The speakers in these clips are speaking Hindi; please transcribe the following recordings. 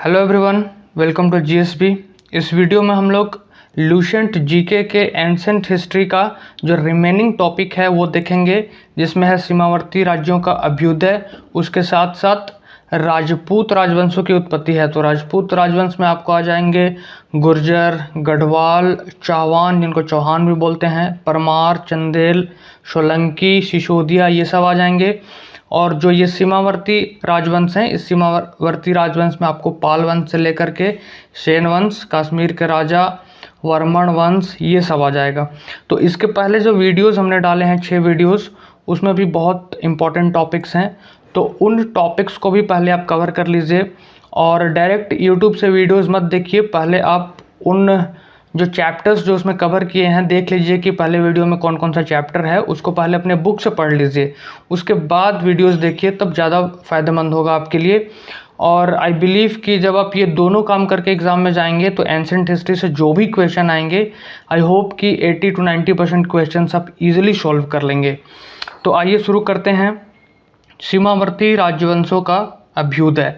Hello everyone, welcome to GSB. इस वीडियो में हम लोग लुसेंट जीके के एंसेंट हिस्ट्री का जो रिमेनिंग टॉपिक है वो देखेंगे, जिसमें है सीमावर्ती राज्यों का अभ्युदय। उसके साथ साथ राजपूत राजवंशों की उत्पत्ति है। तो राजपूत राजवंश में आपको आ जाएंगे गुर्जर, गढ़वाल, चाहवान जिनको चौहान भी बोलते हैं, परमार, चंदेल, सोलंकी, सिसोदिया, ये सब आ जाएंगे। और जो ये सीमावर्ती राजवंश हैं, इस सीमावर्ती राजवंश में आपको पाल वंश से लेकर के सेन वंश, कश्मीर के राजा, वर्मण वंश, ये सब आ जाएगा। तो इसके पहले जो वीडियोस हमने डाले हैं 6 वीडियोस, उसमें भी बहुत इंपॉर्टेंट टॉपिक्स हैं। तो उन टॉपिक्स को भी पहले आप कवर कर लीजिए और डायरेक्ट यूट्यूब से वीडियोस मत देखिए। पहले आप उन जो चैप्टर्स जो उसमें कवर किए हैं देख लीजिए कि पहले वीडियो में कौन कौन सा चैप्टर है, उसको पहले अपने बुक से पढ़ लीजिए, उसके बाद वीडियोस देखिए, तब ज़्यादा फ़ायदेमंद होगा आपके लिए। और आई बिलीव कि जब आप ये दोनों काम करके एग्ज़ाम में जाएंगे तो एंसेंट हिस्ट्री से जो भी क्वेश्चन आएंगे, आई होप कि 80 to 90% क्वेश्चन आप ईजिली सॉल्व कर लेंगे। तो आइए शुरू करते हैं सीमावर्ती राजवंशों का अभ्युदय।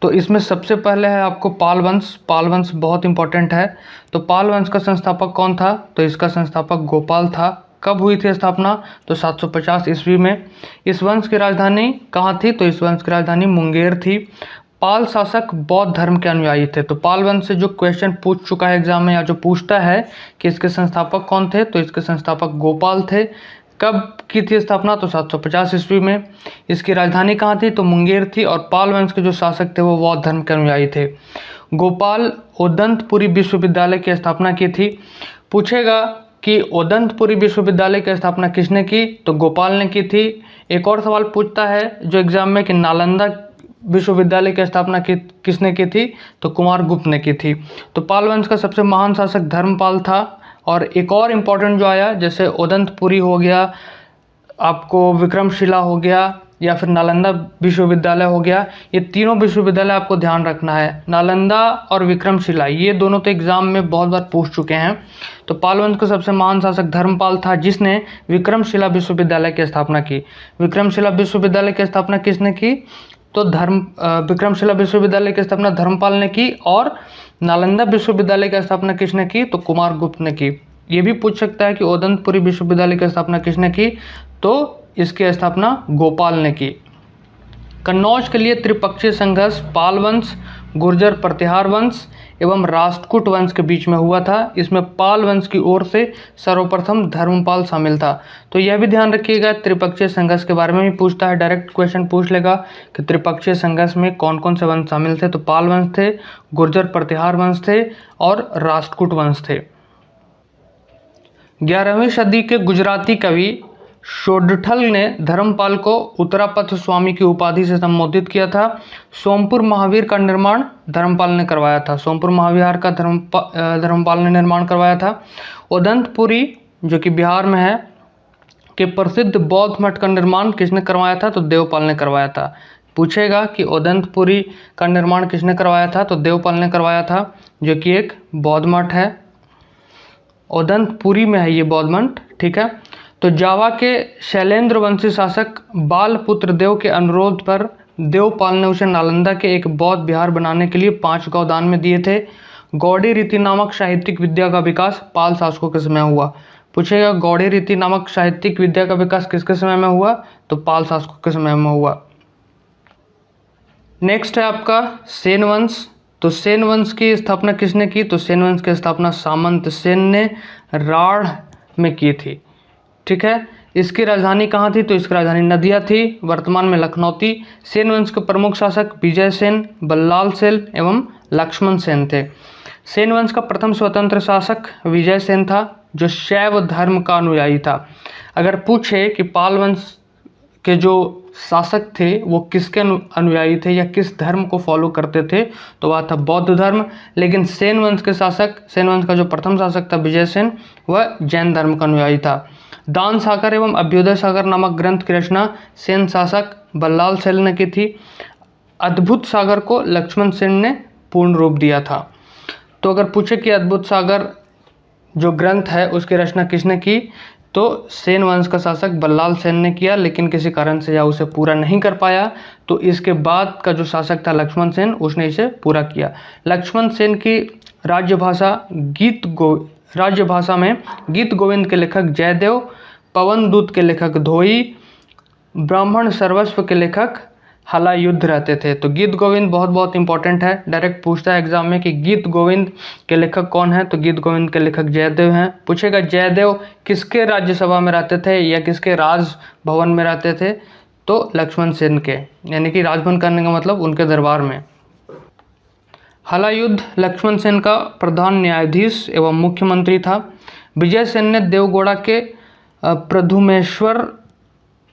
तो इसमें सबसे पहले है आपको पाल वंश। पाल वंश बहुत इंपॉर्टेंट है। तो पाल वंश का संस्थापक कौन था? तो इसका संस्थापक गोपाल था। कब हुई थी स्थापना? तो 750 ईस्वी में। इस वंश की राजधानी कहाँ थी? तो इस वंश की राजधानी मुंगेर थी। पाल शासक बौद्ध धर्म के अनुयायी थे। तो पाल वंश से जो क्वेश्चन पूछ चुका है एग्जाम में, या जो पूछता है कि इसके संस्थापक कौन थे, तो इसके संस्थापक गोपाल थे। कब की थी स्थापना? तो 750 ईस्वी में। इसकी राजधानी कहाँ थी? तो मुंगेर थी। और पाल वंश के जो शासक थे वो बौद्ध धर्म के अनुयायी थे। गोपाल ओदंतपुरी विश्वविद्यालय की स्थापना की थी। पूछेगा कि ओदंतपुरी विश्वविद्यालय की स्थापना किसने की? तो गोपाल ने की थी। एक और सवाल पूछता है जो एग्जाम में कि नालंदा विश्वविद्यालय की स्थापना किसने की थी? तो कुमारगुप्त ने की थी। तो पाल वंश का सबसे महान शासक धर्मपाल था। और एक और इम्पोर्टेंट जो आया, जैसे ओदंतपुरी हो गया, आपको विक्रमशिला हो गया, या फिर नालंदा विश्वविद्यालय हो गया, ये तीनों विश्वविद्यालय आपको ध्यान रखना है। नालंदा और विक्रमशिला ये दोनों तो एग्जाम में बहुत बार पूछ चुके हैं। तो पाल वंश का सबसे महान शासक धर्मपाल था, जिसने विक्रमशिला विश्वविद्यालय की स्थापना की। विक्रमशिला विश्वविद्यालय की स्थापना किसने की? तो विक्रमशिला विश्वविद्यालय की स्थापना धर्मपाल ने की। और नालंदा विश्वविद्यालय की स्थापना किसने की? तो कुमारगुप्त ने की। ये भी पूछ सकता है कि ओदंतपुरी विश्वविद्यालय की स्थापना किसने की? तो इसकी स्थापना गोपाल ने की। कन्नौज के लिए त्रिपक्षीय संघर्ष पाल वंश, गुर्जर प्रतिहार वंश एवं राष्ट्रकूट वंश के बीच में हुआ था। इसमें पाल वंश की ओर से सर्वप्रथम धर्मपाल शामिल था। तो यह भी ध्यान रखिएगा, त्रिपक्षीय संघर्ष के बारे में भी पूछता है, डायरेक्ट क्वेश्चन पूछ लेगा कि त्रिपक्षीय संघर्ष में कौन कौन से वंश शामिल थे। तो पाल वंश थे, गुर्जर प्रतिहार वंश थे और राष्ट्रकूट वंश थे। 11वीं सदी के गुजराती कवि शोडठल ने धर्मपाल को उत्तरापथ स्वामी की उपाधि से संबोधित किया था। सोमपुर महावीर का निर्माण धर्मपाल ने करवाया था। सोमपुर महाविहार का धर्मपाल ने निर्माण करवाया था। ओदंतपुरी जो कि बिहार में है के प्रसिद्ध बौद्ध मठ का निर्माण किसने करवाया था? तो देवपाल ने करवाया था। पूछेगा कि ओदंतपुरी का निर्माण किसने करवाया था? तो देवपाल ने करवाया था, जो कि एक बौद्ध मठ है। ओदंतपुरी में है ये बौद्ध मठ, ठीक है। तो जावा के शैलेंद्र वंशी शासक बालपुत्र देव के अनुरोध पर देवपाल ने उसे नालंदा के एक बौद्ध विहार बनाने के लिए 5 गांव दान में दिए थे। गौड़ी रीति नामक साहित्यिक विद्या का विकास पाल शासकों के समय हुआ। पूछेगा गौड़ी रीति नामक साहित्यिक विद्या का विकास किसके समय में हुआ? तो पाल शासकों के समय में हुआ। नेक्स्ट है आपका सेन वंश। तो सेन वंश की स्थापना किसने की? तो सेन वंश की स्थापना सामंत सेन ने राढ़ में की थी, ठीक है। इसकी राजधानी कहाँ थी? तो इसकी राजधानी नदिया थी, वर्तमान में लखनऊ थी। सेन वंश के प्रमुख शासक विजय सेन, बल्लाल सेन एवं लक्ष्मण सेन थे। सेन वंश का प्रथम स्वतंत्र शासक विजय सेन था, जो शैव धर्म का अनुयायी था। अगर पूछे कि पाल वंश के जो शासक थे वो किसके अनुयायी थे या किस धर्म को फॉलो करते थे, तो वह था बौद्ध धर्म। लेकिन सेन वंश के शासक, सेन वंश का जो प्रथम शासक था विजय सेन, वह जैन धर्म का अनुयायी था। दान सागर एवं अभ्युदय सागर नामक ग्रंथ की रचना सेन शासक बल्लाल सेन ने की थी। अद्भुत सागर को लक्ष्मण सेन ने पूर्ण रूप दिया था। तो अगर पूछे कि अद्भुत सागर जो ग्रंथ है उसकी रचना किसने की, तो सेन वंश का शासक बल्लाल सेन ने किया, लेकिन किसी कारण से यह उसे पूरा नहीं कर पाया। तो इसके बाद का जो शासक था लक्ष्मण सेन, उसने इसे पूरा किया। लक्ष्मण सेन की राजभाषा में गीत गोविंद के लेखक जयदेव, पवन दूत के लेखक धोई, ब्राह्मण सर्वस्व के लेखक हलायुद्ध रहते थे। तो गीत गोविंद बहुत बहुत इंपॉर्टेंट है, डायरेक्ट पूछता है एग्जाम में कि गीत गोविंद के लेखक कौन है, तो गीत गोविंद के लेखक जयदेव हैं। पूछेगा जयदेव किसके राज्यसभा में रहते थे या किसके राजभवन में रहते थे, तो लक्ष्मण सेन के, यानी कि राजभवन करने का मतलब उनके दरबार में। हलायुद्ध लक्ष्मण सेन का प्रधान न्यायाधीश एवं मुख्यमंत्री था। विजय सेन ने देवगौड़ा के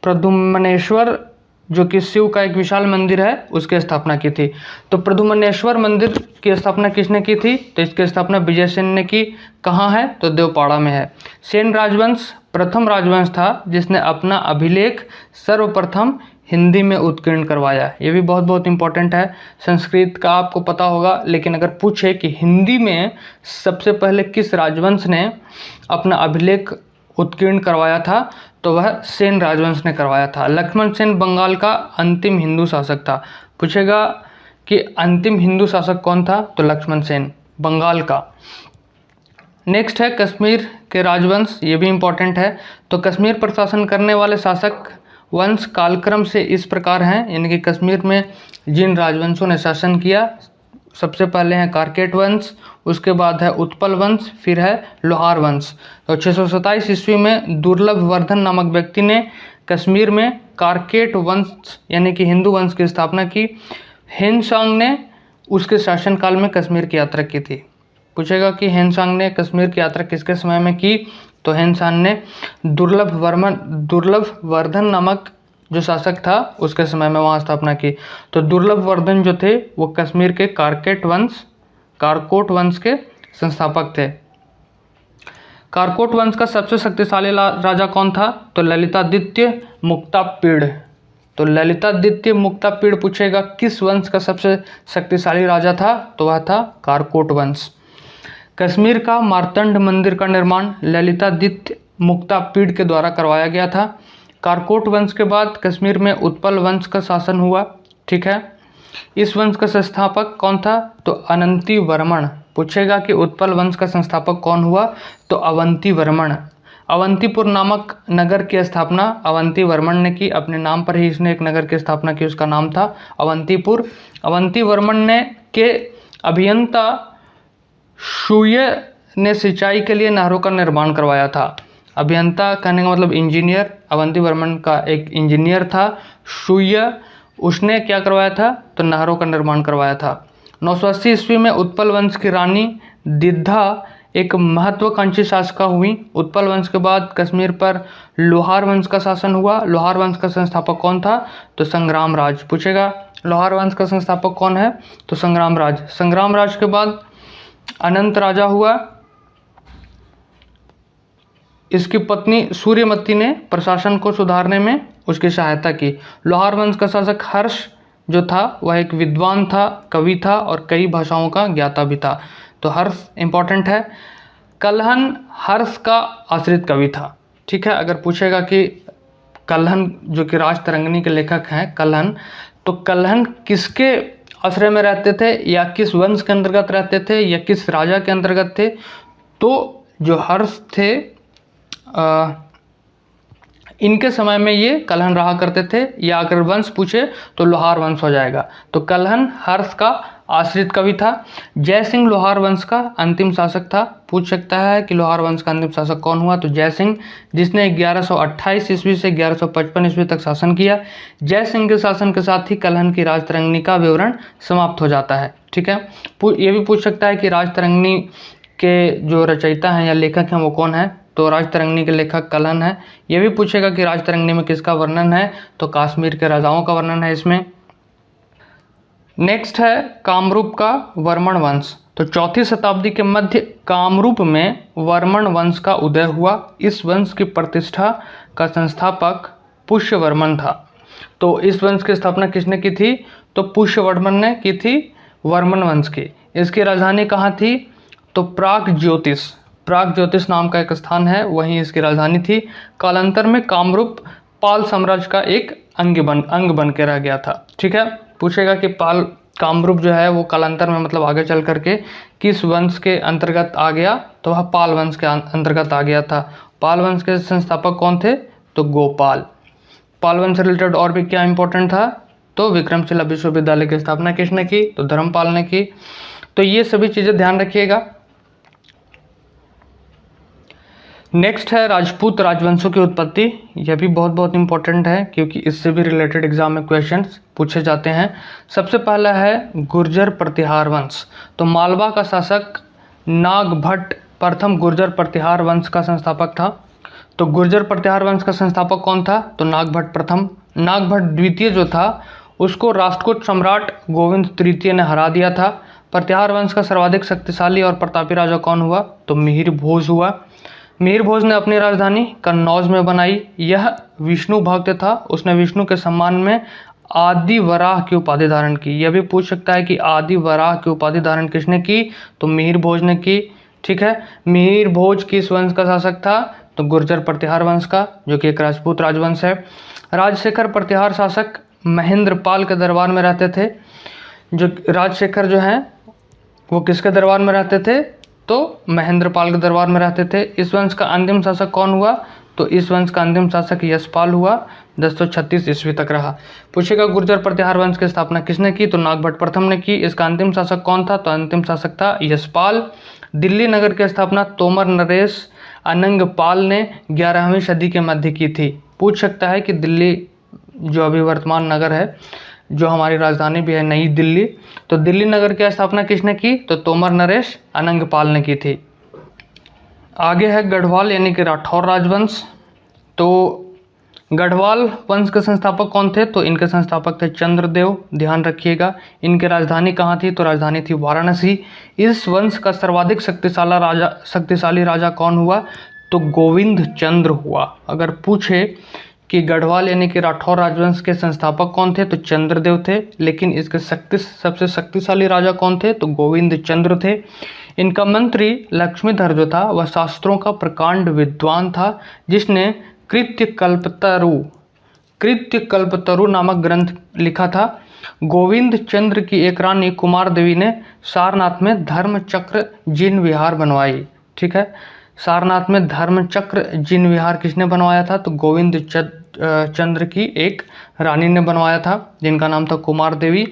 प्रद्युम्नेश्वर जो कि शिव का एक विशाल मंदिर है, उसकी स्थापना की थी। तो प्रद्युम्नेश्वर मंदिर की स्थापना किसने की थी, तो इसकी स्थापना विजय सेन ने की। कहाँ है, तो देवपाड़ा में है। सेन राजवंश प्रथम राजवंश था जिसने अपना अभिलेख सर्वप्रथम हिंदी में उत्कीर्ण करवाया। ये भी बहुत बहुत इंपॉर्टेंट है। संस्कृत का आपको पता होगा, लेकिन अगर पूछे कि हिंदी में सबसे पहले किस राजवंश ने अपना अभिलेख उत्कीर्ण करवाया था, तो वह सेन राजवंश ने करवाया था। लक्ष्मण सेन बंगाल का अंतिम हिंदू शासक था। पूछेगा कि अंतिम हिंदू शासक कौन था, तो लक्ष्मण सेन बंगाल का। नेक्स्ट है कश्मीर के राजवंश, ये भी इंपॉर्टेंट है। तो कश्मीर पर शासन करने वाले शासक वंश कालक्रम से इस प्रकार हैं, यानी कि कश्मीर में जिन राजवंशों ने शासन किया, सबसे पहले है कारकेट वंश, उसके बाद है उत्पल वंश, फिर है लोहार वंश। तो 627 ईस्वी में दुर्लभ वर्धन नामक व्यक्ति ने कश्मीर में कारकेट वंश यानी कि हिंदू वंश की स्थापना की। हेनसांग ने उसके शासनकाल में कश्मीर की यात्रा की थी। पूछेगा कि हेनसांग ने कश्मीर की यात्रा किसके समय में की, तो हेनसांग ने दुर्लभ वर्धन नामक जो शासक था उसके समय में वहाँ स्थापना की। तो दुर्लभ वर्धन जो थे वो कश्मीर के कारकोट वंश के संस्थापक थे। कारकोट वंश का सबसे शक्तिशाली राजा कौन था, तो ललितादित्य मुक्तापीड़। तो ललितादित्य मुक्तापीड़ पूछेगा किस वंश का सबसे शक्तिशाली राजा था, तो वह था कारकोट वंश। कश्मीर का मार्तंड मंदिर का निर्माण ललितादित्य मुक्तापीड़ के द्वारा करवाया गया था। कारकोट वंश के बाद कश्मीर में उत्पल वंश का शासन हुआ। ठीक है, इस वंश का संस्थापक कौन था, तो अनंती वर्मन। पूछेगा कि उत्पल वंश का संस्थापक कौन हुआ, तो अवंती वर्मन। अवंतीपुर नामक नगर की स्थापना अवंती वर्मन ने की। अपने नाम पर ही इसने एक नगर की स्थापना की, उसका नाम था अवंतीपुर। अवंती वर्मन ने के अभियंता शूय ने सिंचाई के लिए नहरों का निर्माण करवाया था। अभियंता कहने का मतलब इंजीनियर, अवंती वर्मन का एक इंजीनियर था शूय, उसने क्या करवाया था, तो नहरों का निर्माण करवाया था। 980 ईस्वी में उत्पल वंश की रानी दिद्धा एक महत्वाकांक्षी शासका हुई। उत्पल वंश के बाद कश्मीर पर लोहार वंश का शासन हुआ। लोहार वंश का संस्थापक कौन था, तो संग्राम राज। पूछेगा लोहार वंश का संस्थापक कौन है, तो संग्राम राज। संग्राम राज के बाद अनंत राजा हुआ। इसकी पत्नी सूर्यमती ने प्रशासन को सुधारने में उसकी सहायता की। लोहार वंश का शासक हर्ष जो था वह एक विद्वान था, कवि था और कई भाषाओं का ज्ञाता भी था। तो हर्ष इंपॉर्टेंट है। कल्हन हर्ष का आश्रित कवि था। ठीक है, अगर पूछेगा कि कल्हन जो कि राजतरंगिणी के लेखक हैं कल्हन, तो कल्हन किसके आश्रय में रहते थे या किस वंश के अंतर्गत रहते थे या किस राजा के अंतर्गत थे, तो जो हर्ष थे इनके समय में ये कल्हन रहा करते थे, या अगर वंश पूछे तो लोहार वंश हो जाएगा। तो कल्हन हर्ष का आश्रित कवि था। जय सिंह लोहार वंश का अंतिम शासक था। पूछ सकता है कि लोहार वंश का अंतिम शासक कौन हुआ, तो जय सिंह, जिसने 1128 ईस्वी से 1155 ईस्वी तक शासन किया। जय सिंह के शासन के साथ ही कल्हन की राजतरंगिणी का विवरण समाप्त हो जाता है। ठीक है, ये भी पूछ सकता है कि राजतरंगिणी के जो रचयिता हैं या लेखक हैं वो कौन है, तो राजतरंगिणी के लेखक कल्हन है। ये भी पूछेगा कि राजतरंगिणी में किसका वर्णन है, तो कश्मीर के राजाओं का वर्णन है इसमें। नेक्स्ट है कामरूप का वर्मण वंश। तो 4वीं शताब्दी के मध्य कामरूप में वर्मण वंश का उदय हुआ। इस वंश की प्रतिष्ठा का संस्थापक पुष्यवर्मन था। तो इस वंश की स्थापना किसने की थी, तो पुष्यवर्मन ने की थी वर्मण वंश की। इसकी राजधानी कहाँ थी, तो प्राग ज्योतिष। प्रागज्योतिष नाम का एक स्थान है, वहीं इसकी राजधानी थी। कालांतर में कामरूप पाल साम्राज्य का एक अंग बन के रह गया था। ठीक है, पूछेगा कि कामरूप जो है वो कालांतर में मतलब आगे चल करके किस वंश के अंतर्गत आ गया, तो वह पाल वंश के अंतर्गत आ गया था। पाल वंश के संस्थापक कौन थे, तो गोपाल। पाल वंश से रिलेटेड और भी क्या इंपॉर्टेंट था, तो विक्रमशिला विश्वविद्यालय की स्थापना किसने की, तो धर्मपाल ने की। तो ये सभी चीजें ध्यान रखिएगा। नेक्स्ट है राजपूत राजवंशों की उत्पत्ति। यह भी बहुत इंपॉर्टेंट है क्योंकि इससे भी रिलेटेड एग्जाम में क्वेश्चंस पूछे जाते हैं। सबसे पहला है गुर्जर प्रतिहार वंश। तो मालवा का शासक नागभट्ट प्रथम गुर्जर प्रतिहार वंश का संस्थापक था। तो गुर्जर प्रतिहार वंश का संस्थापक कौन था, तो नागभट्ट प्रथम। नागभट्ट द्वितीय जो था उसको राष्ट्रकूट सम्राट गोविंद तृतीय ने हरा दिया था। प्रतिहार वंश का सर्वाधिक शक्तिशाली और प्रतापी राजा कौन हुआ, तो मिहिर भोज हुआ। मिहिर भोज ने अपनी राजधानी कन्नौज में बनाई। यह विष्णु भक्त था, उसने विष्णु के सम्मान में आदि वराह की उपाधि धारण की। यह भी पूछ सकता है कि आदि वराह की उपाधि धारण किसने की, तो मिहिर भोज ने की। ठीक है, मिहिर भोज किस वंश का शासक था, तो गुर्जर प्रतिहार वंश का, जो कि एक राजपूत राजवंश है। राजशेखर प्रतिहार शासक महेंद्रपाल के दरबार में रहते थे। जो राजशेखर जो हैं वो किसके दरबार में रहते थे, तो महेंद्रपाल के दरबार में रहते थे। इस वंश का अंतिम शासक कौन हुआ, तो इस वंश का अंतिम शासक यशपाल हुआ, 1036 ईस्वी तक रहा। पूछेगा गुर्जर प्रतिहार वंश की स्थापना किसने की, तो नागभट्ट प्रथम ने की। इसका अंतिम शासक कौन था, तो अंतिम शासक था यशपाल। दिल्ली नगर की स्थापना तोमर नरेश अनंगपाल ने 11वीं सदी के मध्य की थी। पूछ सकता है कि दिल्ली जो अभी वर्तमान नगर है, जो हमारी राजधानी भी है नई दिल्ली, तो दिल्ली नगर की स्थापना किसने की, तो तोमर नरेश अनंगपाल ने की थी। आगे है गढ़वाल यानी कि राठौर राजवंश। तो गढ़वाल वंश के संस्थापक कौन थे, तो इनके संस्थापक थे चंद्रदेव। ध्यान रखिएगा, इनकी राजधानी कहाँ थी, तो राजधानी थी वाराणसी। इस वंश का सर्वाधिक शक्तिशाली राजा कौन हुआ, तो गोविंद चंद्र हुआ। अगर पूछे कि गढ़वाल यानी कि राठौर राजवंश के संस्थापक कौन थे, तो चंद्रदेव थे, लेकिन इसके सबसे शक्तिशाली राजा कौन थे, तो गोविंद चंद्र थे। इनका मंत्री लक्ष्मीधर जो था वह शास्त्रों का प्रकांड विद्वान था, जिसने कृत्यकल्पतरु नामक ग्रंथ लिखा था। गोविंद चंद्र की एक रानी कुमार देवी ने सारनाथ में धर्मचक्र जिन विहार बनवाई। ठीक है, सारनाथ में धर्मचक्र जिन विहार किसने बनवाया था, तो गोविंद चंद्र की एक रानी ने बनवाया था, जिनका नाम था कुमार देवी।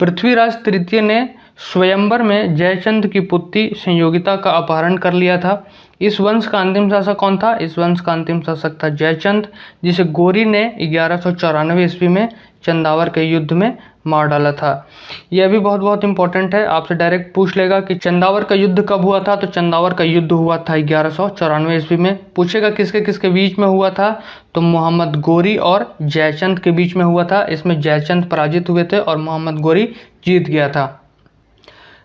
पृथ्वीराज तृतीय ने स्वयंवर में जयचंद की पुत्री संयोगिता का अपहरण कर लिया था। इस वंश का अंतिम शासक कौन था, इस वंश का अंतिम शासक था जयचंद, जिसे गोरी ने 1194 ईस्वी में चंदावर के युद्ध में मार डाला था। यह भी बहुत इंपॉर्टेंट है, आपसे डायरेक्ट पूछ लेगा कि चंदावर का युद्ध कब हुआ था, तो चंदावर का युद्ध हुआ था 1194 ईस्वी में। पूछेगा किसके किसके बीच में हुआ था, तो मोहम्मद गोरी और जयचंद के बीच में हुआ था। इसमें जयचंद पराजित हुए थे और मोहम्मद गोरी जीत गया था।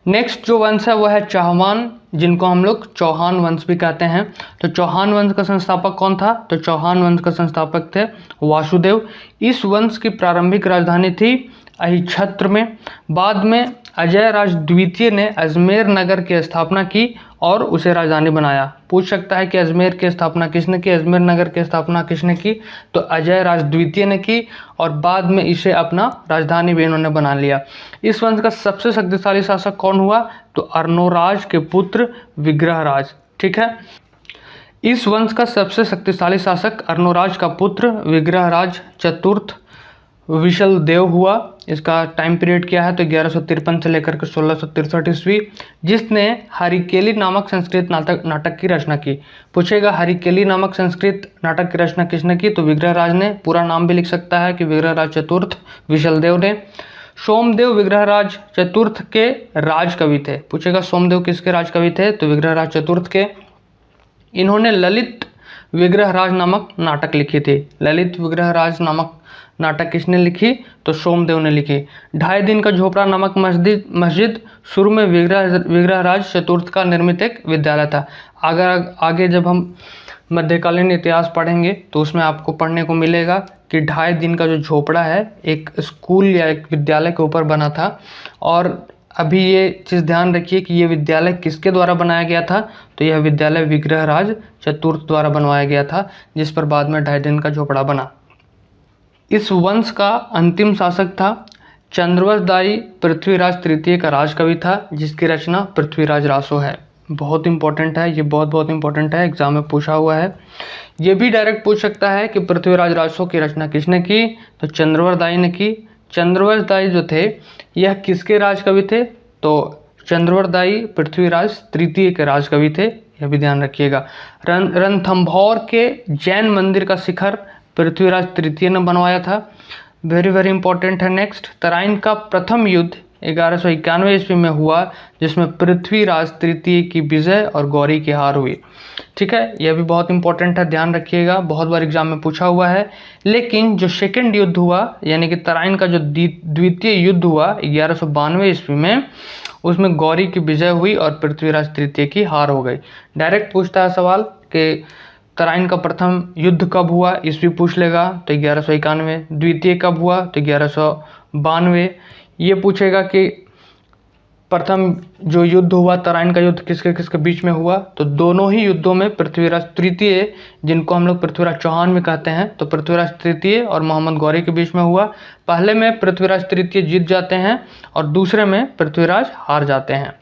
नेक्स्ट जो वंश है वह है चाहवान, जिनको हम लोग चौहान वंश भी कहते हैं। तो चौहान वंश का संस्थापक कौन था, तो चौहान वंश का संस्थापक थे वासुदेव। इस वंश की प्रारंभिक राजधानी थी अहिछत्र में। बाद में अजय राज द्वितीय ने अजमेर नगर की स्थापना की और उसे राजधानी बनाया। पूछ सकता है कि अजमेर की स्थापना किसने की, अजमेर नगर की स्थापना किसने की, तो अजय राज द्वितीय ने की और बाद में इसे अपना राजधानी भी इन्होंने बना लिया। इस वंश का सबसे शक्तिशाली शासक कौन हुआ, तो अर्नोराज के पुत्र विग्रहराज। ठीक है, इस वंश का सबसे शक्तिशाली शासक अर्नोराज का पुत्र विग्रहराज चतुर्थ विशलदेव हुआ। इसका टाइम पीरियड क्या है, तो 1153 से लेकर के 1663 ईस्वी, जिसने हरिकेली नामक संस्कृत नाटक की रचना की। पूछेगा हरिकेली नामक संस्कृत नाटक की रचना किसने की, तो विग्रहराज ने। पूरा नाम भी लिख सकता है कि विग्रहराज चतुर्थ विशलदेव ने। सोमदेव विग्रहराज चतुर्थ के राजकवि थे। पूछेगा सोमदेव किसके राजकवि थे, तो विग्रहराज चतुर्थ के। इन्होंने ललित विग्रहराज नामक नाटक लिखी थी। ललित विग्रहराज नामक नाटक किसने लिखी, तो सोमदेव ने लिखी। 2.5 दिन का झोपड़ा नामक मस्जिद शुरू में विग्रहराज चतुर्थ का निर्मित एक विद्यालय था। अगर आगे जब हम मध्यकालीन इतिहास पढ़ेंगे तो उसमें आपको पढ़ने को मिलेगा कि 2.5 दिन का जो झोपड़ा है एक स्कूल या एक विद्यालय के ऊपर बना था और अभी ये चीज़ ध्यान रखिए कि ये विद्यालय किसके द्वारा बनाया गया था, तो यह विद्यालय विग्रहराज चतुर्थ द्वारा बनवाया गया था, जिस पर बाद में ढाई दिन का झोपड़ा बना। इस वंश का अंतिम शासक था चंद्रवंशदाई पृथ्वीराज तृतीय का राजकवि था, जिसकी रचना पृथ्वीराज रासो है। बहुत इंपॉर्टेंट है, ये बहुत इंपॉर्टेंट है, एग्जाम में पूछा हुआ है। ये भी डायरेक्ट पूछ सकता है कि पृथ्वीराज रासो की रचना किसने की, तो चंद्रवंशदाई ने की। चंद्रवंशदाई जो थे यह किसके राजकवि थे, तो चंद्रवंशदाई पृथ्वीराज तृतीय के राजकवि थे, यह भी ध्यान रखिएगा। रणथंभौर के जैन मंदिर का शिखर पृथ्वीराज तृतीय ने बनवाया था, वेरी इंपॉर्टेंट है। नेक्स्ट, तराइन का प्रथम युद्ध 1191 ईस्वी में हुआ, जिसमें पृथ्वीराज तृतीय की विजय और गौरी की हार हुई। ठीक है, यह भी बहुत इंपॉर्टेंट है, ध्यान रखिएगा, बहुत बार एग्जाम में पूछा हुआ है। लेकिन जो सेकेंड युद्ध हुआ, यानी कि तराइन का जो द्वितीय युद्ध हुआ 1192 ईस्वी में, उसमें गौरी की विजय हुई और पृथ्वीराज तृतीय की हार हो गई। डायरेक्ट पूछता है सवाल कि तराइन का प्रथम युद्ध कब हुआ, ईस्वी पूछ लेगा तो 1191, द्वितीय कब हुआ तो 1192। ये पूछेगा कि प्रथम जो युद्ध हुआ तराइन का युद्ध किसके किसके बीच में हुआ, तो दोनों ही युद्धों में पृथ्वीराज तृतीय, जिनको हम लोग पृथ्वीराज चौहान भी कहते हैं, तो पृथ्वीराज तृतीय और मोहम्मद गौरी के बीच में हुआ। पहले में पृथ्वीराज तृतीय जीत जाते हैं और दूसरे में पृथ्वीराज हार जाते हैं।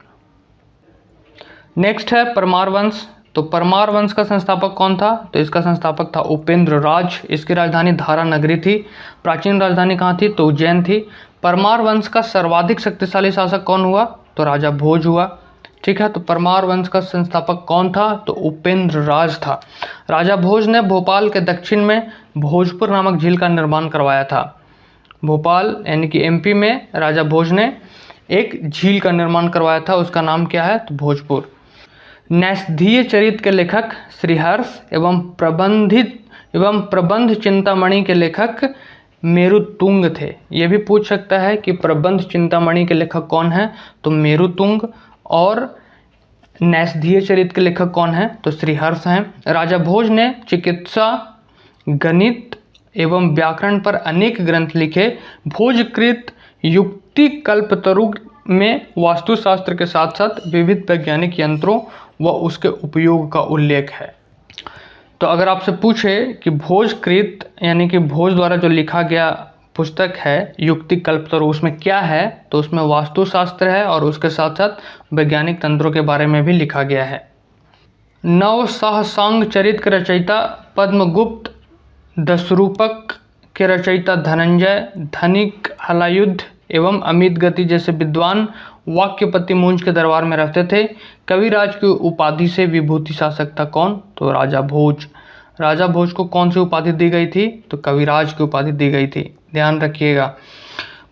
नेक्स्ट है परमार वंश। तो परमार वंश का संस्थापक कौन था, तो इसका संस्थापक था उपेंद्र राज। इसकी राजधानी धारा नगरी थी। प्राचीन राजधानी कहाँ थी, तो उज्जैन थी। परमार वंश का सर्वाधिक शक्तिशाली शासक कौन हुआ, तो राजा भोज हुआ। ठीक है, तो परमार वंश का संस्थापक कौन था, तो उपेंद्र राज था। राजा भोज ने भोपाल के दक्षिण में भोजपुर नामक झील का निर्माण करवाया था। भोपाल यानी कि एमपी में राजा भोज ने एक झील का निर्माण करवाया था, उसका नाम क्या है, तो भोजपुर। नैषधीय चरित्र के लेखक श्रीहर्ष एवं प्रबंध चिंतामणि के लेखक मेरुतुंग थे। ये भी पूछ सकता है कि प्रबंध चिंतामणि के लेखक कौन है, तो मेरुतुंग, और नैषधीय चरित्र के लेखक कौन है, तो श्रीहर्ष हैं। राजा भोज ने चिकित्सा, गणित एवं व्याकरण पर अनेक ग्रंथ लिखे। भोजकृत युक्ति कल्पतरु में वास्तुशास्त्र के साथ साथ विविध वैज्ञानिक यंत्रों व उसके उपयोग का उल्लेख है। तो अगर आपसे पूछे कि भोजकृत यानी कि भोज द्वारा जो लिखा गया पुस्तक है युक्ति कल्पतरु, उसमें क्या है, तो उसमें वास्तुशास्त्र है और उसके साथ साथ वैज्ञानिक तंत्रों के बारे में भी लिखा गया है। नव सहसांग चरित्र के रचयिता पद्मगुप्त, दशरूपक के रचयिता धनंजय, धनिक हलायुद्ध एवं अमित गति जैसे विद्वान वाक्यपति मुंज के दरबार में रहते थे। कविराज की उपाधि से विभूति शासक था कौन, तो राजा भोज। राजा भोज को कौन सी उपाधि दी गई थी, तो कविराज की उपाधि दी गई थी, ध्यान रखिएगा।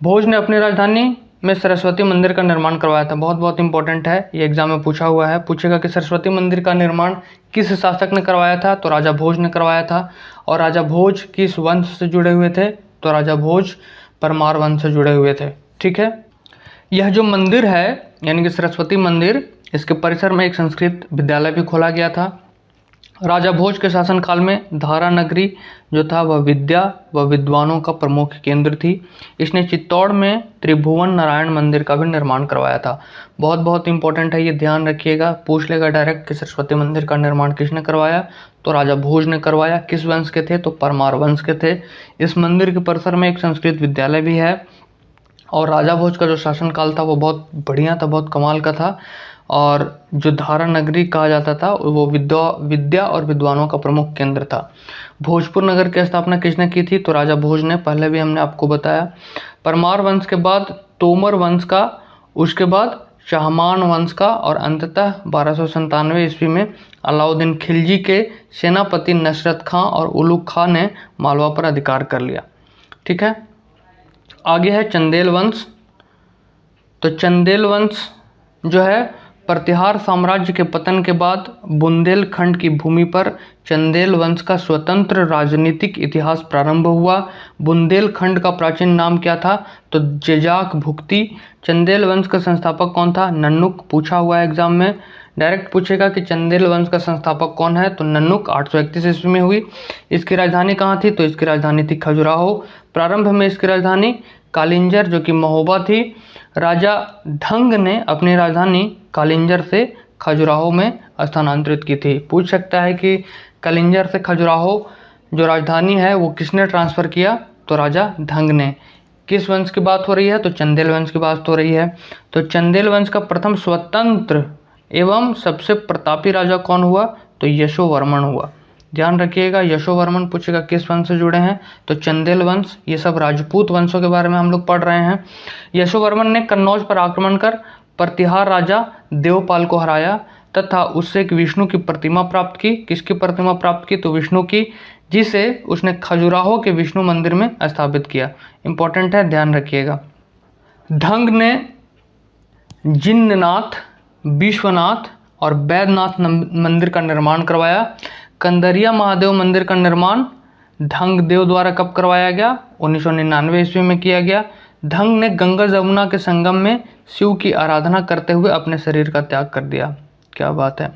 भोज ने अपनी राजधानी में सरस्वती मंदिर का निर्माण करवाया था। बहुत इंपॉर्टेंट है, ये एग्जाम में पूछा हुआ है। पूछेगा कि सरस्वती मंदिर का निर्माण किस शासक ने करवाया था, तो राजा भोज ने करवाया था। और राजा भोज किस वंश से जुड़े हुए थे, तो राजा भोज परमार वंश से जुड़े हुए थे। ठीक है, यह जो मंदिर है यानी कि सरस्वती मंदिर, इसके परिसर में एक संस्कृत विद्यालय भी खोला गया था। राजा भोज के शासनकाल में धारा नगरी जो था वह विद्या व विद्वानों का प्रमुख केंद्र थी। इसने चित्तौड़ में त्रिभुवन नारायण मंदिर का भी निर्माण करवाया था। बहुत इंपॉर्टेंट है, ये ध्यान रखिएगा, पूछ लेगा डायरेक्ट कि सरस्वती मंदिर का निर्माण किसने करवाया, तो राजा भोज ने करवाया। किस वंश के थे, तो परमार वंश के थे। इस मंदिर के परिसर में एक संस्कृत विद्यालय भी है। और राजा भोज का जो शासनकाल था वो बहुत बढ़िया था, बहुत कमाल का था। और जो धारा नगरी कहा जाता था वो विद्या और विद्वानों का प्रमुख केंद्र था। भोजपुर नगर की स्थापना किसने की थी, तो राजा भोज ने, पहले भी हमने आपको बताया। परमार वंश के बाद तोमर वंश का, उसके बाद चाहमान वंश का, और अंततः 1297 ईस्वी में अलाउद्दीन खिलजी के सेनापति नसरत खां और उलुग खां ने मालवा पर अधिकार कर लिया। ठीक है, आगे है चंदेल वंश। तो चंदेल वंश जो है प्रतिहार साम्राज्य के पतन के बाद बुंदेलखंड की भूमि पर चंदेल वंश का स्वतंत्र राजनीतिक इतिहास प्रारंभ हुआ। बुंदेलखंड का प्राचीन नाम क्या था, तो जेजाक भुक्ति। चंदेल वंश का संस्थापक कौन था, नन्नुक। पूछा हुआ है एग्जाम में, डायरेक्ट पूछेगा कि चंदेल वंश का संस्थापक कौन है, तो नन्नुक 831 ईस्वी में हुई। इसकी राजधानी कहाँ थी, तो इसकी राजधानी थी खजुराहो। प्रारंभ में इसकी राजधानी कालिंजर जो कि महोबा थी। राजा ढंग ने अपनी राजधानी कालिंजर से खजुराहो में स्थानांतरित की थी। पूछ सकता है कि कालिंजर से खजुराहो जो राजधानी है वो किसने ट्रांसफ़र किया, तो राजा ढंग ने। किस वंश की बात हो रही है, तो चंदेल वंश की बात हो रही है। तो चंदेल वंश का प्रथम स्वतंत्र एवं सबसे प्रतापी राजा कौन हुआ, तो यशोवर्मन हुआ। ध्यान रखिएगा, यशोवर्मन पूछेगा किस वंश से जुड़े हैं, तो चंदेल वंश। ये सब राजपूत वंशों के बारे में हम लोग पढ़ रहे हैं। यशोवर्मन ने कन्नौज पर आक्रमण कर प्रतिहार राजा देवपाल को हराया तथा उससे एक विष्णु की प्रतिमा प्राप्त की। किसकी प्रतिमा प्राप्त की, तो विष्णु की, जिसे उसने खजुराहो के विष्णु मंदिर में स्थापित किया। इंपॉर्टेंट है, ध्यान रखिएगा। ढंग ने जिन्नाथ, विश्वनाथ और बैद्यनाथ मंदिर का निर्माण करवाया। कंदरिया महादेव मंदिर का निर्माण ढंग देव द्वारा कब करवाया गया, 1999 ईस्वी में किया गया। ढंग ने गंगा जमुना के संगम में शिव की आराधना करते हुए अपने शरीर का त्याग कर दिया। क्या बात है।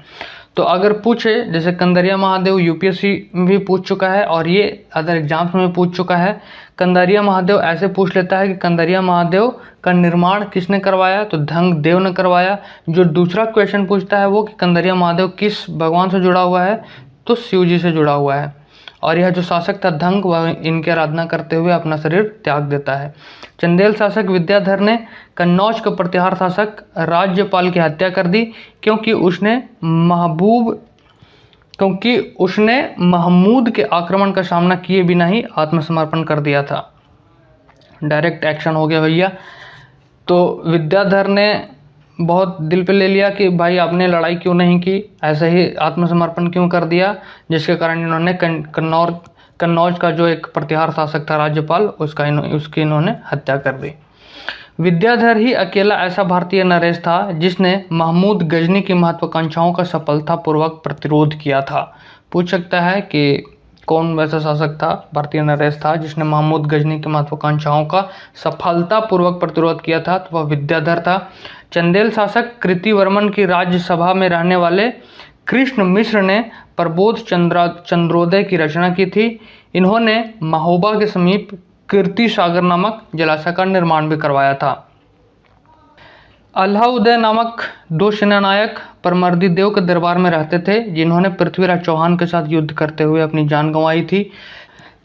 तो अगर पूछे, जैसे कंदरिया महादेव यूपीएससी में भी पूछ चुका है और ये अदर एग्जाम्स में पूछ चुका है। कंदरिया महादेव ऐसे पूछ लेता है कि कंदरिया महादेव का निर्माण किसने करवाया, तो ढंग देव ने करवाया। जो दूसरा क्वेश्चन पूछता है वो कि कंदरिया महादेव किस भगवान से जुड़ा हुआ है, तो शिव जी से जुड़ा हुआ है। और यह जो शासक था ढंग, वह इनकी आराधना करते हुए अपना शरीर त्याग देता है। चंदेल शासक विद्याधर ने कन्नौज के प्रतिहार शासक राज्यपाल की हत्या कर दी क्योंकि उसने महमूद के आक्रमण का सामना किए बिना ही आत्मसमर्पण कर दिया था। डायरेक्ट एक्शन हो गया भैया। तो विद्याधर ने बहुत दिल पे ले लिया कि भाई आपने लड़ाई क्यों नहीं की, ऐसे ही आत्मसमर्पण क्यों कर दिया, जिसके कारण इन्होंने कन्नौज का जो एक प्रतिहार शासक था राज्यपाल, उसकी इन्होंने हत्या कर दी। विद्याधर ही अकेला ऐसा भारतीय नरेश था जिसने महमूद गजनी की महत्वाकांक्षाओं का सफलतापूर्वक प्रतिरोध किया था। पूछ सकता है कि कौन वैसा शासक था, भारतीय नरेश था जिसने महमूद गजनी की महत्वाकांक्षाओं का सफलतापूर्वक प्रतिरोध किया था, तो वह विद्याधर था। चंदेल शासक कृतिवर्मन की राज्यसभा में रहने वाले कृष्ण मिश्र ने प्रबोध चंद्रोदय की रचना की थी। इन्होंने महोबा के समीप कीर्ति सागर नामक जलाशय का निर्माण भी करवाया था। अल्लाउदय नामक दो सेनानायक परमर्दी देव के दरबार में रहते थे, जिन्होंने पृथ्वीराज चौहान के साथ युद्ध करते हुए अपनी जान गंवाई थी।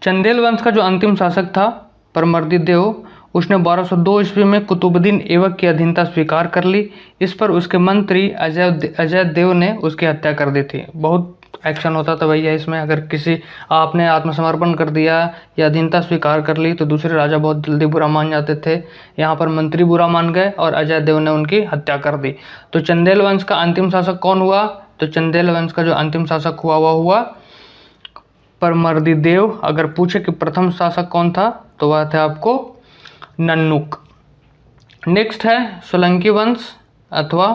चंदेल वंश का जो अंतिम शासक था परमर्दी देव, उसने 1202 ईस्वी में कुतुबुद्दीन ऐबक की अधीनता स्वीकार कर ली। इस पर उसके मंत्री अजय देव ने उसकी हत्या कर दी थी। बहुत एक्शन होता था भैया इसमें। अगर किसी आपने आत्मसमर्पण कर दिया या अधीनता स्वीकार कर ली तो दूसरे राजा बहुत जल्दी बुरा मान जाते थे। यहाँ पर मंत्री बुरा मान गए और अजय देव ने उनकी हत्या कर दी। तो चंदेल वंश का अंतिम शासक कौन हुआ, तो चंदेल वंश का जो अंतिम शासक हुआ वह हुआ परमर्दी देव। अगर पूछे कि प्रथम शासक कौन था, तो वह थे आपको नन्नुक। नेक्स्ट है सोलंकी वंश अथवा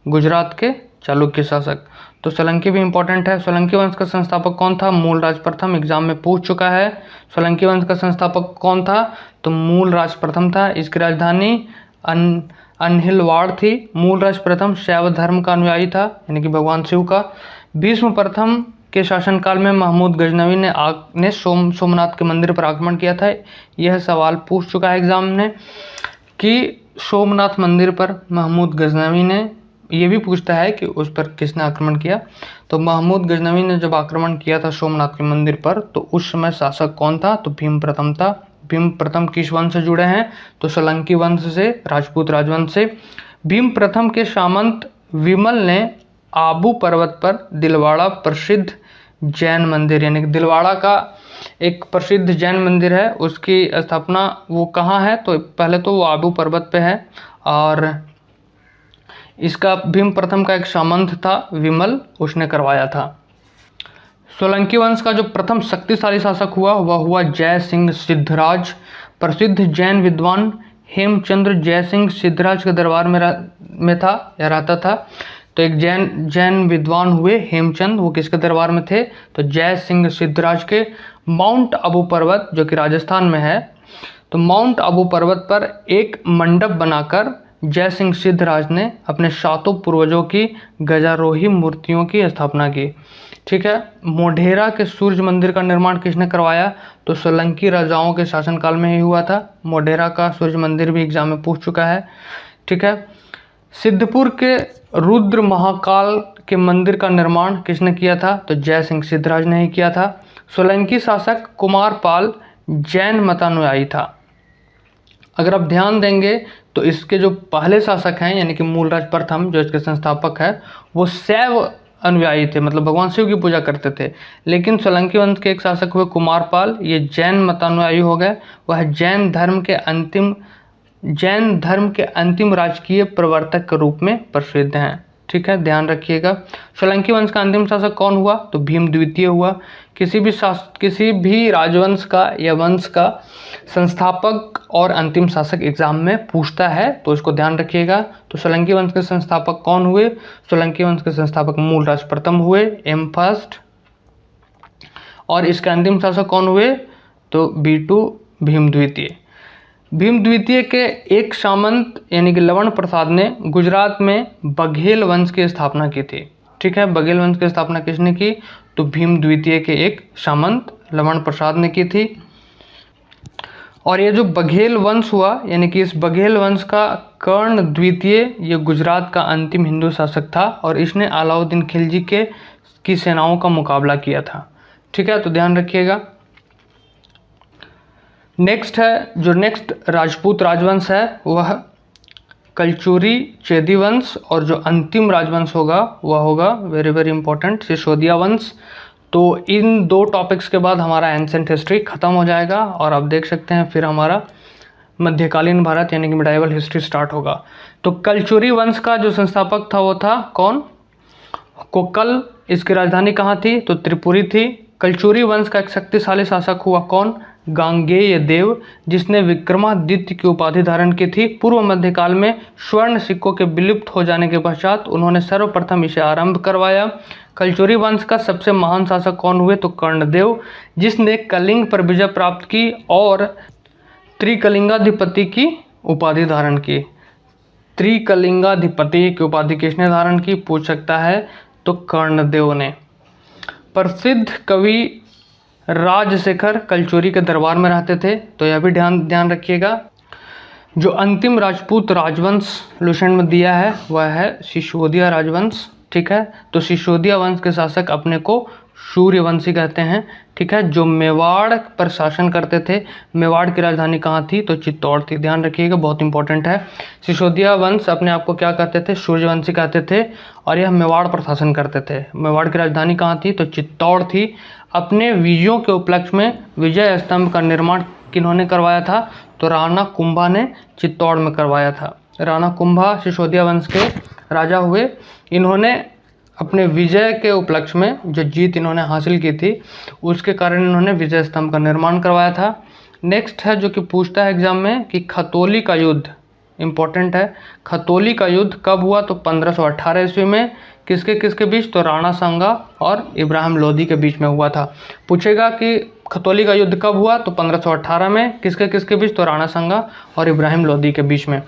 गुजरात के चालुक्य शासक। तो सोलंकी भी इंपॉर्टेंट है। सोलंकी वंश का संस्थापक कौन था, मूलराज प्रथम। एग्जाम में पूछ चुका है। सोलंकी वंश का संस्थापक कौन था, तो मूलराज प्रथम था। इसकी राजधानी अनहिलवाड़ थी। मूलराज प्रथम शैव धर्म का अनुयायी था, यानी कि भगवान शिव का। भीष्म प्रथम के शासनकाल में महमूद गजनवी ने सोमनाथ के मंदिर पर आक्रमण किया था। यह सवाल पूछ चुका है एग्जाम ने कि सोमनाथ मंदिर पर महमूद गजनवी ने, ये भी पूछता है कि उस पर किसने आक्रमण किया। तो महमूद गजनवी ने जब आक्रमण किया था सोमनाथ के मंदिर पर, तो उस समय शासक कौन था, तो भीम प्रथम था। भीम प्रथम किस वंश से जुड़े हैं, तो सोलंकी वंश से, राजपूत राजवंश से। भीम प्रथम के सामंत विमल ने आबू पर्वत पर दिलवाड़ा प्रसिद्ध जैन मंदिर, यानी कि दिलवाड़ा का एक प्रसिद्ध जैन मंदिर है, उसकी स्थापना वो कहाँ है, तो पहले तो वो आबू पर्वत पे है। और इसका भीम प्रथम का एक सामंत था विमल, उसने करवाया था। सोलंकी वंश का जो प्रथम शक्तिशाली शासक हुआ वह हुआ जय सिंह सिद्धराज। प्रसिद्ध जैन विद्वान हेमचंद्र जय सिंह सिद्धराज के दरबार में था या रहता था। तो एक जैन विद्वान हुए हेमचंद, वो किसके दरबार में थे, तो जय सिंह सिद्धराज के। माउंट आबू पर्वत जो कि राजस्थान में है, तो माउंट आबू पर्वत पर एक मंडप बनाकर जय सिंह सिद्धराज ने अपने 7 पूर्वजों की गजारोही मूर्तियों की स्थापना की। ठीक है। मोढेरा के सूर्य मंदिर का निर्माण किसने करवाया? तो सोलंकी राजाओं के शासनकाल में ही हुआ था। मोढेरा का सूर्य मंदिर भी एग्जाम में पूछ चुका है। ठीक है। सिद्धपुर के रुद्र महाकाल के मंदिर का निर्माण किसने किया था? तो जय सिंह सिद्धराज ने ही किया था। सोलंकी शासक कुमारपाल जैन मतानुयायी था। अगर आप ध्यान देंगे तो इसके जो पहले शासक हैं यानी कि मूलराज प्रथम जो इसके संस्थापक है वो शैव अनुयायी थे, मतलब भगवान शिव की पूजा करते थे। लेकिन सोलंकी वंश के एक शासक हुए कुमारपाल, ये जैन मतानुयायी हो गए। वह जैन धर्म के अंतिम राजकीय प्रवर्तक के रूप में प्रसिद्ध हैं। ठीक है, ध्यान रखिएगा। सोलंकी वंश का अंतिम शासक कौन हुआ? तो भीम द्वितीय हुआ। किसी भी राजवंश का या वंश का संस्थापक और अंतिम शासक एग्जाम में पूछता है, तो इसको ध्यान रखिएगा। तो सोलंकी वंश के संस्थापक कौन हुए? सोलंकी वंश के संस्थापक मूलराज प्रथम हुए, एम फर्स्ट। और इसके अंतिम शासक कौन हुए? तो B2 भीम द्वितीय। भीम द्वितीय के एक सामंत यानी कि लवण प्रसाद ने गुजरात में बघेल वंश की स्थापना की थी। ठीक है, बघेल वंश की स्थापना किसने की? तो भीम द्वितीय के एक सामंत लवण प्रसाद ने की थी। और ये जो बघेल वंश हुआ यानी कि इस बघेल वंश का कर्ण द्वितीय ये गुजरात का अंतिम हिंदू शासक था और इसने अलाउद्दीन खिलजी की सेनाओं का मुकाबला किया था। ठीक है, तो ध्यान रखिएगा। नेक्स्ट राजपूत राजवंश है वह कलचुरी चेदी वंश, और जो अंतिम राजवंश होगा वह होगा वेरी वेरी इंपॉर्टेंट सिसोदिया वंश। तो इन 2 टॉपिक्स के बाद हमारा एंसेंट हिस्ट्री खत्म हो जाएगा और आप देख सकते हैं फिर हमारा मध्यकालीन भारत यानी कि मिडाइवल हिस्ट्री स्टार्ट होगा। तो कलचुरी वंश का जो संस्थापक था वो था कौन? कोकल। इसकी राजधानी कहाँ थी? तो त्रिपुरी थी। कलचुरी वंश का एक शक्तिशाली शासक हुआ कौन? गांगेय देव, जिसने विक्रमादित्य की उपाधि धारण की थी। पूर्व मध्यकाल में स्वर्ण सिक्कों के विलुप्त हो जाने के पश्चात उन्होंने सर्वप्रथम इसे आरंभ करवाया। कलचुरी वंश का सबसे महान शासक कौन हुए? तो कर्णदेव, जिसने कलिंग पर विजय प्राप्त की और त्रिकलिंगाधिपति की उपाधि धारण की। त्रिकलिंगाधिपति की उपाधि किसने धारण की पूछ सकता है? तो कर्णदेव ने। प्रसिद्ध कवि राजशेखर कलचुरी के दरबार में रहते थे, तो यह भी ध्यान रखिएगा। जो अंतिम राजपूत राजवंश लुसेंट में दिया है वह है सिसोदिया राजवंश। ठीक है, तो सिसोदिया वंश के शासक अपने को सूर्यवंशी कहते हैं। ठीक है, जो मेवाड़ पर शासन करते थे। मेवाड़ की राजधानी कहाँ थी? तो चित्तौड़ थी। ध्यान रखिएगा, बहुत इंपॉर्टेंट है। सिसोदिया वंश अपने आप को क्या कहते थे? सूर्यवंशी कहते थे और यह मेवाड़ पर शासन करते थे। मेवाड़ की राजधानी कहाँ थी? तो चित्तौड़ थी। अपने विजयों के उपलक्ष्य में विजय स्तंभ का निर्माण किन्होंने करवाया था? तो राणा कुंभा ने चित्तौड़ में करवाया था। राणा कुंभा सिसोदिया वंश के राजा हुए। इन्होंने अपने विजय के उपलक्ष्य में जो जीत इन्होंने हासिल की थी उसके कारण इन्होंने विजय स्तंभ का निर्माण करवाया था। नेक्स्ट है जो कि पूछता है एग्जाम में कि खतौली का युद्ध, इंपॉर्टेंट है। खतौली का युद्ध कब हुआ? तो 1518 ईस्वी में। किसके बीच? तो राणा सांगा और इब्राहिम लोदी के बीच में हुआ था। पूछेगा कि खतौली का युद्ध कब हुआ? तो 1518 में। किसके बीच? तो राणा सांगा और इब्राहिम लोदी के बीच में।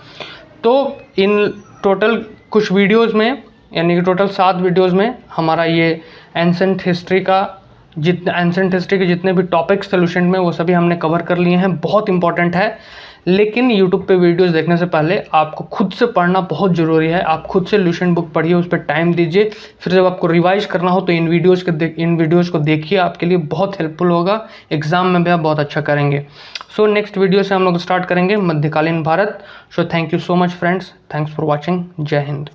तो इन टोटल कुछ वीडियोज़ में यानी कि टोटल 7 वीडियोज़ में हमारा ये एंसेंट हिस्ट्री के जितने भी टॉपिक्स थे लुसेंट में वो सभी हमने कवर कर लिए हैं। बहुत इंपॉर्टेंट है, लेकिन यूट्यूब पे वीडियोस देखने से पहले आपको खुद से पढ़ना बहुत ज़रूरी है। आप खुद से लुसेंट बुक पढ़िए, उस पर टाइम दीजिए, फिर जब आपको रिवाइज करना हो तो इन वीडियोज़ को देखिए, आपके लिए बहुत हेल्पफुल होगा। एग्जाम में भी आप बहुत अच्छा करेंगे। सो नेक्स्ट वीडियो से हम लोग स्टार्ट करेंगे मध्यकालीन Bharat. So thank you so much friends, thanks for watching. जय हिंद।